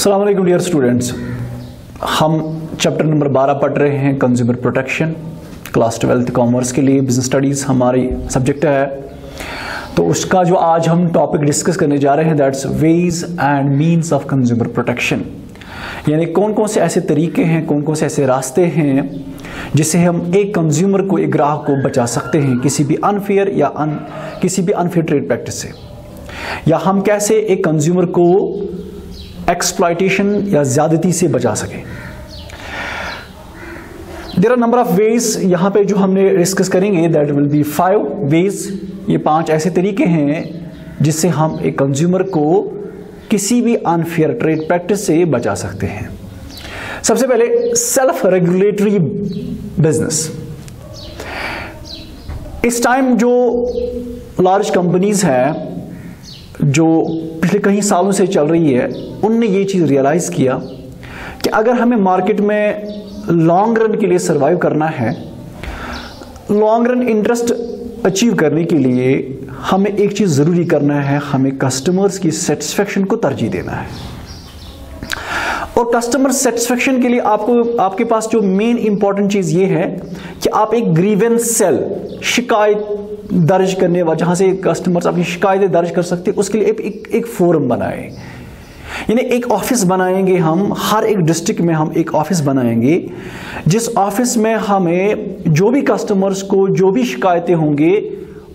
अस्सलाम वालेकुम dear students, हम चैप्टर नंबर 12 पढ़ रहे हैं कंज्यूमर प्रोटेक्शन। क्लास 12 कॉमर्स के लिए बिजनेस स्टडीज़ हमारी सब्जेक्ट है। तो उसका जो आज हम टॉपिक डिस्कस करने जा रहे हैं that's ways and means of consumer protection, यानी कौन कौन से ऐसे तरीके हैं, कौन कौन से ऐसे रास्ते हैं जिससे हम एक कंज्यूमर को, एक ग्राहक को बचा सकते हैं किसी भी अनफेयर या किसी भी अनफेयर ट्रेड प्रैक्टिस से, या हम कैसे एक कंज्यूमर को एक्सप्लॉयटेशन या ज्यादती से बचा सकें। There are number of ways यहाँ पे जो हमने डिस्कस करेंगे, दैट विल बी 5 वेज। ये 5 ऐसे तरीके हैं जिससे हम एक कंज्यूमर को किसी भी अनफेयर ट्रेड प्रैक्टिस से बचा सकते हैं। सबसे पहले सेल्फ रेगुलेटरी बिजनेस। इस टाइम जो लार्ज कंपनीज हैं जो पिछले कई सालों से चल रही है, उनने ये चीज़ रियलाइज़ किया कि अगर हमें मार्केट में लॉन्ग रन के लिए सरवाइव करना है, लॉन्ग रन इंटरेस्ट अचीव करने के लिए हमें एक चीज़ ज़रूरी करना है, हमें कस्टमर्स की सेटिस्फेक्शन को तरजीह देना है। और कस्टमर सेटिस्फेक्शन के लिए आपके पास जो मेन इंपॉर्टेंट चीज़ ये है कि आप एक ग्रीवेंस सेल, शिकायत दर्ज करने वाला, जहां से कस्टमर्स अपनी शिकायतें दर्ज कर सकते हैं, उसके लिए एक फोरम बनाए, यानी एक ऑफिस बनाएंगे। हम हर एक डिस्ट्रिक्ट में हम एक ऑफिस बनाएंगे, जिस ऑफिस में हमें जो भी कस्टमर्स को जो भी शिकायतें होंगे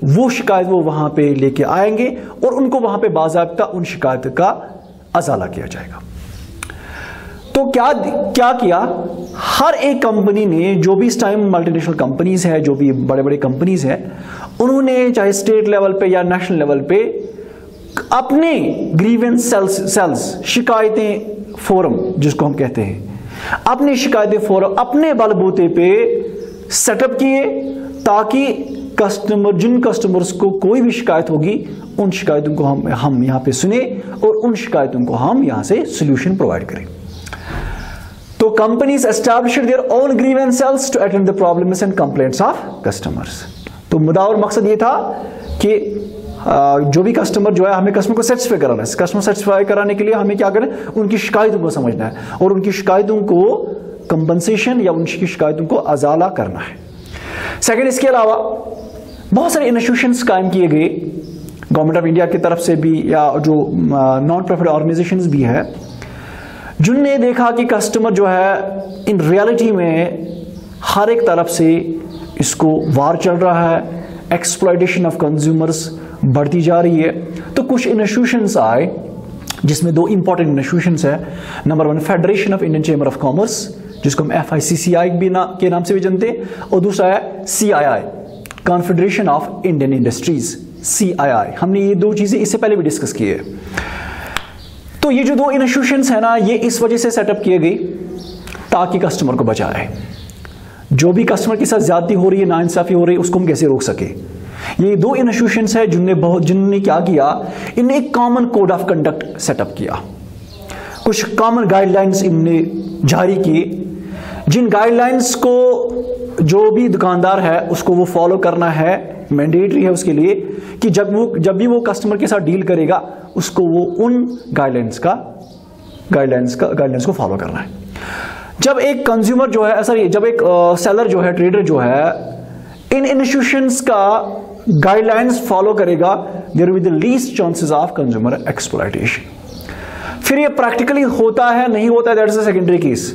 वो शिकायत वो वहां पे लेके आएंगे और उनको वहां पे बाज़ाब्ता उन शिकायत का अजाला किया जाएगा। तो क्या किया, हर एक कंपनी ने, जो भी इस टाइम मल्टीनेशनल कंपनीज है, जो भी बड़े बड़े कंपनीज हैं, उन्होंने चाहे स्टेट लेवल पे या नेशनल लेवल पे अपने ग्रीवेंस सेल्स, शिकायतें फोरम जिसको हम कहते हैं, अपने शिकायतें फोरम अपने बलबूते पे सेटअप किए, ताकि जिन कस्टमर्स को कोई भी शिकायत होगी उन शिकायतों को हम यहां पे सुने और उन शिकायतों को हम यहां से सोल्यूशन प्रोवाइड करें। तो companies established their own grievance cells to attend the problems and complaints of customers. तो मुद्दा और मकसद ये था कि जो भी कस्टमर जो है, हमें कस्टमर को सेटिस्फाई कराना है। कस्टमर सेटिस्फाई कराने के लिए हमें क्या करना है, उनकी शिकायतों को समझना है और उनकी शिकायतों को कंपनसेशन या उनकी शिकायतों को अजाला करना है। सेकंड, इसके अलावा बहुत सारे इंस्टीट्यूशंस कायम किए गए गवर्नमेंट ऑफ इंडिया की तरफ से भी, या जो नॉन प्रॉफिट ऑर्गेनाइजेशंस भी है, जिनने देखा कि कस्टमर जो है इन रियलिटी में हर एक तरफ से इसको वार चल रहा है, एक्सप्लॉयटेशन ऑफ कंज्यूमर्स बढ़ती जा रही है। तो कुछ इंस्टीट्यूशंस आए जिसमें 2 इंपॉर्टेंट इंस्टीट्यूशंस है। Number 1 federation of Indian chamber of commerce, जिसको हम FICCI के नाम से भी जानते हैं, और दूसरा है CII, confederation of Indian industries, CII। हमने ये 2 चीजें इससे पहले भी डिस्कस की है। तो ये जो 2 इंस्टीट्यूशंस है ना, ये इस वजह से सेटअप किए गए ताकि कस्टमर को बचाए। जो भी कस्टमर के साथ ज्यादती हो रही है, नाइंसाफी हो रही है, उसको हम कैसे रोक सके। ये 2 इंस्टीट्यूशंस है जिन्होंने क्या किया, इन्हें एक common code of conduct setup किया, कुछ कॉमन गाइडलाइंस इनने जारी की, जिन गाइडलाइंस को जो भी दुकानदार है उसको वो फॉलो करना है, मैंडेटरी है उसके लिए, कि जब भी वो कस्टमर के साथ डील करेगा उसको वो उन गाइडलाइंस को फॉलो करना है। जब एक कंज्यूमर जो है, सॉरी, जब एक सेलर जो है, ट्रेडर जो है, इन इंस्टीट्यूशंस का गाइडलाइंस फॉलो करेगा, there will be the least chances of consumer exploitation. फिर ये प्रैक्टिकली होता है नहीं होता है, that is a secondary case.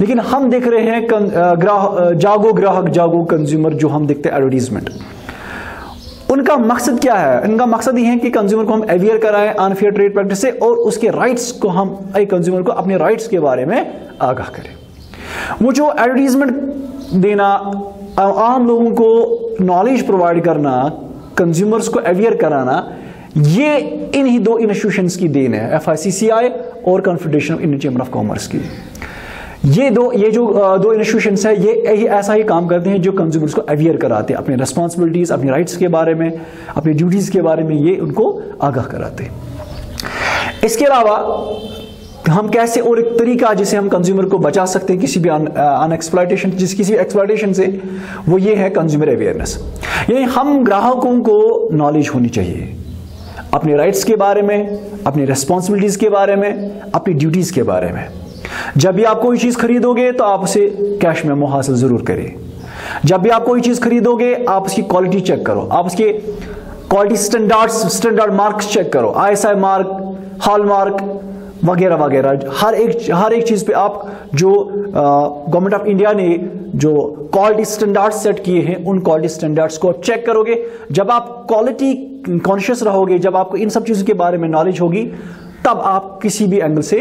लेकिन हम देख रहे हैं जागो ग्राहक जागो कंज्यूमर, जो हम देखते हैं एडवर्टीजमेंट, उनका मकसद क्या है? इनका मकसद ये है कि कंज्यूमर को हम अवेयर कराएं अनफेयर ट्रेड प्रैक्टिस से, और उसके राइट्स को हम एक कंज्यूमर को अपने राइट्स के बारे में आगाह करें। वो जो एडवर्टीजमेंट देना, आम लोगों को नॉलेज प्रोवाइड करना, कंज्यूमर्स को अवेयर कराना, ये इन्हीं 2 इंस्टीट्यूशंस की देन है, FICCI और confederation of Indian chamber of commerce की। ये जो 2 इंस्टीट्यूशंस है, ये ऐसा ही काम करते हैं जो कंज्यूमर्स को अवेयर कराते हैं अपने रिस्पॉन्सिबिलिटीज, अपने राइट्स के बारे में, अपनी ड्यूटीज के बारे में, ये उनको आगाह कराते हैं। इसके अलावा हम कैसे, और एक तरीका जिसे हम कंज्यूमर को बचा सकते हैं किसी भी किसी एक्सप्लॉयटेशन से, वो ये है कंज्यूमर अवेयरनेस। यानी हम ग्राहकों को नॉलेज होनी चाहिए अपने राइट्स के बारे में, अपनी रिस्पॉन्सिबिलिटीज के बारे में, अपनी ड्यूटीज के बारे में। जब भी आप कोई चीज खरीदोगे तो आप उसे कैश मेमो हासिल जरूर करें। जब भी आप कोई चीज खरीदोगे आप उसकी क्वालिटी चेक करो, आप उसके क्वालिटी स्टैंडर्ड मार्क्स चेक करो, ISI मार्क, हॉल मार्क वगैरह वगैरह। हर एक चीज पे आप जो गवर्नमेंट ऑफ इंडिया ने जो क्वालिटी स्टैंडर्ड्स सेट किए हैं उन क्वालिटी स्टैंडर्ड्स को आप चेक करोगे। जब आप क्वालिटी कॉन्शियस रहोगे, जब आपको इन सब चीजों के बारे में नॉलेज होगी, तब आप किसी भी एंगल से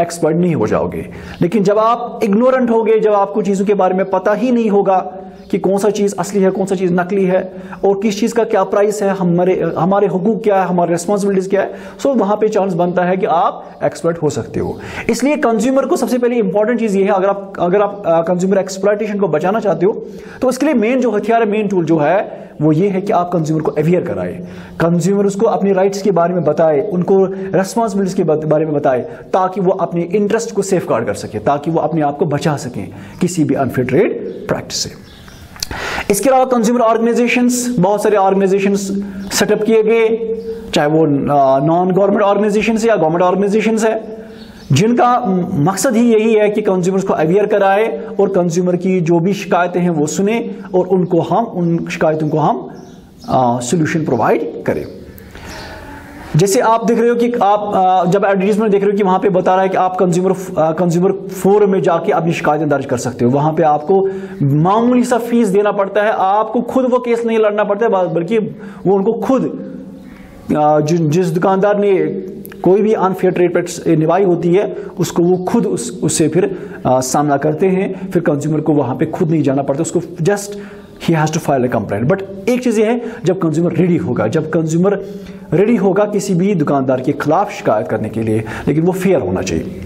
एक्सपर्ट नहीं हो जाओगे। लेकिन जब आप इग्नोरेंट होगे, जब आपको चीजों के बारे में पता ही नहीं होगा कि कौन सा चीज असली है, कौन सा चीज नकली है, और किस चीज का क्या प्राइस है, हमारे हुकूक क्या है, हमारे रिस्पॉन्सिबिलिटीज क्या है, सो वहां पे चांस बनता है कि आप एक्सपर्ट हो सकते हो। इसलिए कंज्यूमर को सबसे पहले इंपॉर्टेंट चीज ये है, अगर आप कंज्यूमर एक्सप्लॉयटेशन को बचाना चाहते हो तो इसके लिए मेन जो हथियार है, मेन टूल जो है वो ये है कि आप कंज्यूमर को अवेयर कराए, कंज्यूमर उसको अपने राइट्स के बारे में बताए, उनको रिस्पॉन्सिबिलिटीज के बारे में बताए, ताकि वो अपने इंटरेस्ट को सेफ गार्ड कर सके, ताकि वो अपने आप को बचा सकें किसी भी अनफेयर ट्रेड प्रैक्टिस से। इसके अलावा कंज्यूमर ऑर्गेनाइजेशंस, बहुत सारे ऑर्गेनाइजेशंस सेटअप किए गए, चाहे वो नॉन गवर्नमेंट ऑर्गेनाइजेशंस या गवर्नमेंट ऑर्गेनाइजेशंस है, जिनका मकसद ही यही है कि कंज्यूमर्स को अवेयर कराए और कंज्यूमर की जो भी शिकायतें हैं वो सुने और उन शिकायतों को हम सॉल्यूशन प्रोवाइड करें। जैसे आप देख रहे हो कि आप जब एडवर्टाइजमेंट देख रहे हो कि वहां पे बता रहा है कि आप कंज्यूमर फोरम में जाके अपनी शिकायतें दर्ज कर सकते हो। वहां पे आपको मामूली सा फीस देना पड़ता है, आपको खुद वो केस नहीं लड़ना पड़ता है, बल्कि वो उनको खुद जिस दुकानदार ने कोई भी अनफेयर ट्रेड प्रैक्टिस निभाई होती है उसको वो खुद उससे फिर सामना करते हैं। फिर कंज्यूमर को वहां पे खुद नहीं जाना पड़ता, उसको just he has to file a complaint. But एक चीज ये है, जब कंज्यूमर रेडी होगा किसी भी दुकानदार के खिलाफ शिकायत करने के लिए, लेकिन वो फेयर होना चाहिए।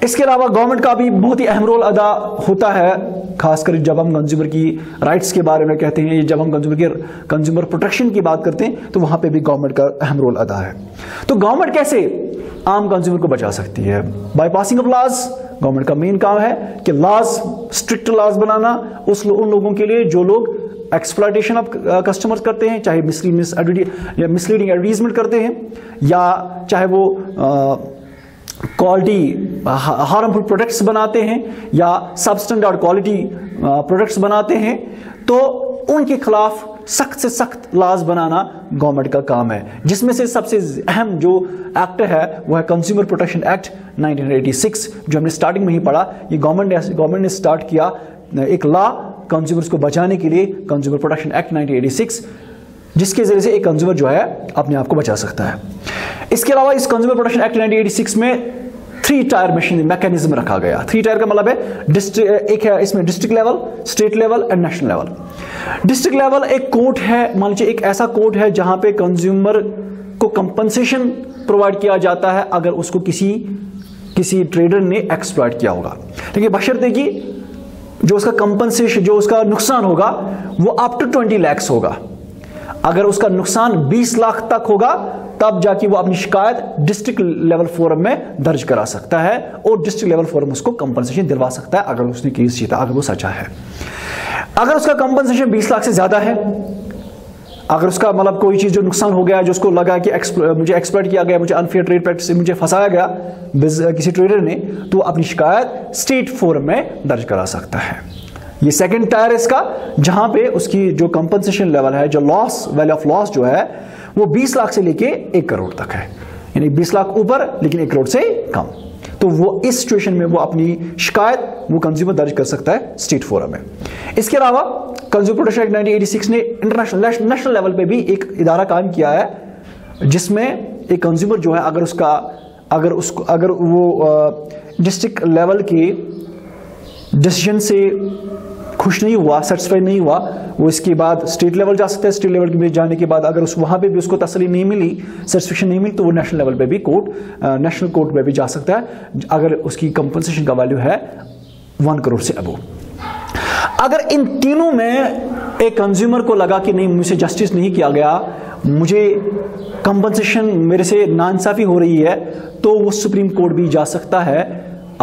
इसके अलावा गवर्नमेंट का भी बहुत ही अहम रोल अदा होता है, खासकर जब हम कंज्यूमर की राइट्स के बारे में कहते हैं, जब हम कंज्यूमर प्रोटेक्शन की बात करते हैं तो वहां पे भी गवर्नमेंट का अहम रोल अदा है। तो गवर्नमेंट कैसे आम कंज्यूमर को बचा सकती है? By passing of laws. Government का मेन काम है कि लॉज, स्ट्रिक्ट लॉज बनाना उन लोगों के लिए जो लोग एक्सप्लॉयटेशन ऑफ कस्टमर्स करते हैं, चाहे मिसलीडिंग एडवर्टीजमेंट करते हैं या चाहे वो क्वालिटी हार्मफुल प्रोडक्ट्स बनाते हैं या सबस्टैंडर्ड क्वालिटी प्रोडक्ट्स बनाते हैं, तो उनके खिलाफ सख्त से सख्त लॉज बनाना गवर्नमेंट का काम है। जिसमें से सबसे अहम जो एक्ट है वो है कंज्यूमर प्रोटेक्शन एक्ट 1986, जो हमने स्टार्टिंग में ही पढ़ा। ये गवर्नमेंट ने स्टार्ट किया एक लॉ कंज्यूमर्स को बचाने के लिए, कंज्यूमर प्रोटेक्शन एक्ट 1986, जिसके जरिए से एक कंज्यूमर जो है अपने आप को बचा सकता है। इसके अलावा इस कंज्यूमर प्रोटेक्शन एक्ट 1986 में 3 टायर मैकेनिज्म रखा गया। 3 टायर का मतलब है एक है इसमें district level, state level and national level. District level एक कोर्ट है, मान लीजिए एक ऐसा कोर्ट है जहां पे कंज्यूमर को कंपनसेशन प्रोवाइड किया जाता है अगर उसको किसी ट्रेडर ने एक्सप्लॉइट किया होगा। लेकिन बशर्ते कि जो उसका कंपनसेशन, जो उसका नुकसान होगा वो अप टू 20 लाख होगा। अगर उसका नुकसान 20 लाख तक होगा तब जाके वो अपनी शिकायत डिस्ट्रिक्ट लेवल फोरम में दर्ज करा सकता है और डिस्ट्रिक्ट लेवल फोरम उसको कंपनसेशन दिलवा सकता है अगर उसने केस जीता, अगर वो सच्चा है। अगर उसका कंपनसेशन 20 लाख से ज्यादा है, अगर उसका मतलब कोई चीज जो नुकसान हो गया, जो उसको लगा कि मुझे एक्सप्लॉइट किया गया, मुझे अनफेयर ट्रेड प्रैक्टिस से मुझे फंसाया गया किसी ट्रेडर ने, तो अपनी शिकायत स्टेट फोरम में दर्ज करा सकता है। ये सेकंड टायर है इसका, जहां पे उसकी जो कंपनसेशन लेवल है, जो वैल्यू ऑफ लॉस जो है वो 20 लाख से लेके 1 करोड़ तक है, यानी 20 लाख ऊपर लेकिन 1 करोड़ से कम। तो वो इस सिचुएशन में वो अपनी शिकायत वो कंज्यूमर दर्ज कर सकता है स्टेट फोरम में। इसके अलावा कंज्यूमर प्रोटेक्शन एक्ट 1986 ने नेशनल लेवल पे भी एक इदारा काम किया है, जिसमें एक कंज्यूमर जो है अगर वो डिस्ट्रिक्ट लेवल के डिसीजन से खुश नहीं हुआ, सेटिस्फाइड नहीं हुआ, वो इसके बाद स्टेट लेवल जा सकता है। स्टेट लेवल में जाने के बाद अगर वहां पे भी उसको तसल्ली नहीं मिली, सेटिस्फेक्शन नहीं मिली, तो वो नेशनल लेवल पे भी नेशनल कोर्ट में भी जा सकता है अगर उसकी कंपनसेशन का वैल्यू है 1 करोड़ से अबव। अगर इन तीनों में एक कंज्यूमर को लगा कि नहीं, मुझसे जस्टिस नहीं किया गया, मुझे कंपनसेशन मेरे से नाइंसाफी हो रही है, तो वो सुप्रीम कोर्ट भी जा सकता है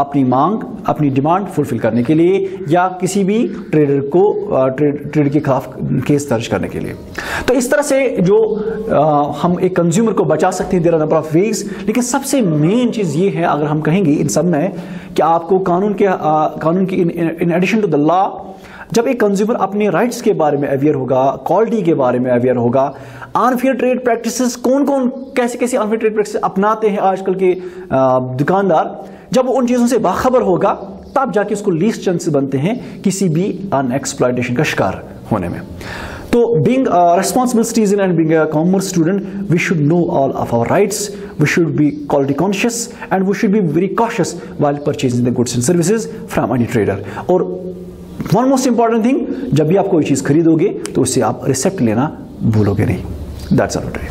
अपनी मांग, अपनी डिमांड फुलफिल करने के लिए या किसी भी ट्रेडर को ट्रेड के खिलाफ केस दर्ज करने के लिए। तो इस तरह से जो हम एक कंज्यूमर को बचा सकते हैं, there are number of ways, लेकिन सबसे मेन चीज ये है, अगर हम कहेंगे इन सब में, कि आपको कानून की in addition to the law, जब एक कंज्यूमर अपने राइट्स के बारे में अवेयर होगा, क्वालिटी के बारे में अवेयर होगा, अनफेयर ट्रेड प्रैक्टिसेस कौन कौन कैसे कैसे अनफेयर ट्रेड प्रैक्टिसेस अपनाते हैं आजकल के दुकानदार, जब वो उन चीजों से बाखबर होगा तब जाके उसको लीस्ट चांसेस बनते हैं किसी भी अनएक्सप्लॉयटेशन का शिकार होने में। तो being a responsible citizen and being a commerce student, we should know all of our rights, we should be quality conscious and we should be very cautious while purchasing the goods and services from any trader. और one most important thing, जब भी आप कोई चीज खरीदोगे तो उससे आप रिसिप्ट लेना भूलोगे नहीं। That's all today.